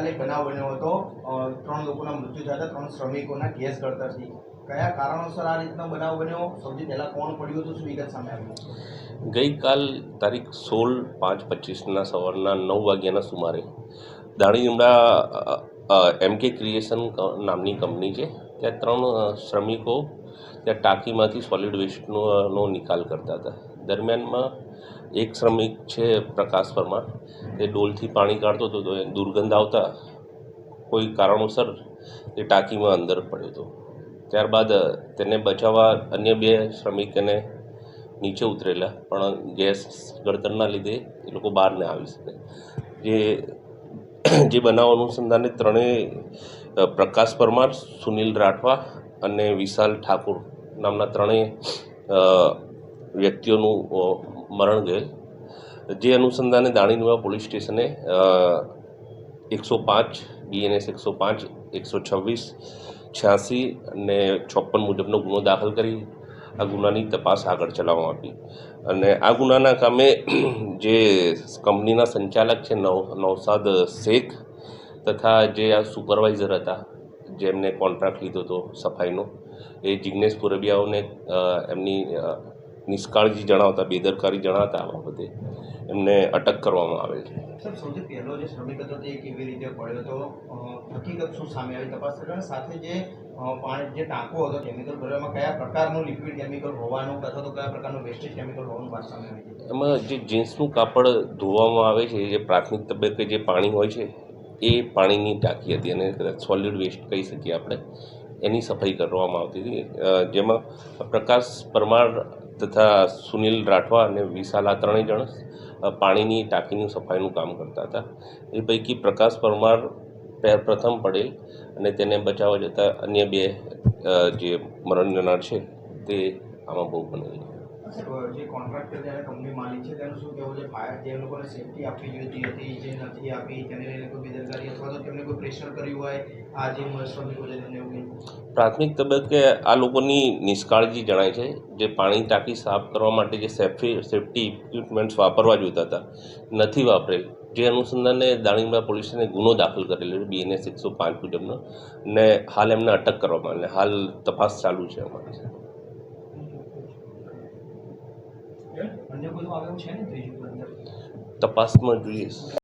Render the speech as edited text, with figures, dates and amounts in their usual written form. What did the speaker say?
ગઈકાલે બનાવ બન્યો હતો, 3 લોકોના મૃત્યુ થયા હતા, 3 શ્રમિકોના ગેસ ગળતરથી. કયા કારણોસર આ રીતનો બનાવ બન્યો? સૌથી પહેલાં કોણ પડ્યું હતું, શું વિગત સામે આવી? ગઈકાલ તારીખ 16/5/25ના સવારના 9 વાગ્યાના સુમારે દાણીલીમડા MK ક્રિએશન નામની કંપની છે, ત્યાં 3 શ્રમિકો ત્યાં ટાંકીમાંથી સોલિડ વેસ્ટનો નિકાલ કરતા હતા. દરમિયાનમાં એક શ્રમિક છે પ્રકાશ પરમાર, તે ડોલથી પાણી કાઢતો હતો, તો એ દુર્ગંધ આવતા કોઈ કારણોસર તે ટાંકીમાં અંદર પડ્યો હતો. ત્યારબાદ તેને બચાવવા અન્ય 2 શ્રમિક એને નીચે ઉતરેલા, પણ ગેસ ગળતરના લીધે એ લોકો બહાર ન આવી શકે. જે બનાવ અનુસંધાને 3 પ્રકાશ પરમાર, સુનિલ રાઠવા અને વિશાલ ઠાકુર નામના 3 વ્યક્તિઓનું મરણ ગયેલ. જે અનુસંધાને દાણીલીમડા પોલીસ સ્ટેશને 105 BNS 105, 126, 86 અને 56 મુજબનો ગુનો દાખલ કરી આ ગુનાની તપાસ આગળ ચલાવવામાં આવી. અને આ ગુનાના કામે જે કંપનીના સંચાલક છે નૌશાદ શેખ તથા જે આ સુપરવાઇઝર હતા, જેમને કોન્ટ્રાક્ટ લીધો હતો સફાઈનો, એ જિગ્નેશ પુરબિયાઓને એમની નિષ્કાળજી જણાવતા, બેદરકારી જણાવતા આ બાબતે એમને અટક કરવામાં આવેલ છે. સર, સૌથી પહેલો જે શ્રમિક હતો તે કેવી રીતે પડ્યો હતો, હકીકત શું સામે આવી તપાસ કરવા? સાથે જે પાણી જે ટાંકો હતો કેમિકલ ભરવામાં કયા પ્રકારનું લિક્વિડ કેમિકલ હોવાનું અથવા તો કયા પ્રકારનું વેસ્ટેજ કેમિકલ હોવાનું વાત સામે આવી? એમાં જે જીન્સનું કાપડ ધોવામાં આવે છે, જે પ્રાથમિક તબક્કે જે પાણી હોય છે, એ પાણીની ટાંકી હતી અને સોલિડ વેસ્ટ કહી શકીએ આપણે, એની સફાઈ કરવામાં આવતી હતી. જેમાં પ્રકાશ પરમાર તથા સુનિલ રાઠવા અને વિશાલ, આ 3 જણ પાણીની ટાંકીની સફાઈનું કામ કરતા હતા. એ પૈકી પ્રકાશ પરમાર પ્રથમ પડેલ અને તેને બચાવવા જતાં અન્ય 2 જે મરણ જનાર છે તે આમાં ભોગ બનેલ. જે કોન્ટ્રાક્ટર જ્યારે કંપની માલિક છે તેનું શું કહેવું છે? ફાયર જે લોકોને સેફટી આપવી જોઈતી હતી, જે નથી આપી, તેને લઈને કોઈ બેદરકારી અથવા તો તેમને કોઈ પ્રેશર કર્યું હોય, આ જે શ્રમિકો છે તેમને એવું કંઈ? પ્રાથમિક તબક્કે આ લોકોની નિષ્કાળજી જણાય છે. જે પાણી ટાંકી સાફ કરવા માટે જે સેફટી ઇક્વિપમેન્ટ્સ વાપરવા જોઈતા હતા, નથી વાપરેલ. જે અનુસંધાને દાણીલીમડા પોલીસને ગુનો દાખલ કરેલો છે BNS 105 મુજબનો, ને હાલ એમને અટક કરવામાં આવે. હાલ તપાસ ચાલુ છે અમારી. અન્ય કોઈ આવેલું છે ને ત્રીજું? તપાસમાં જોઈએ.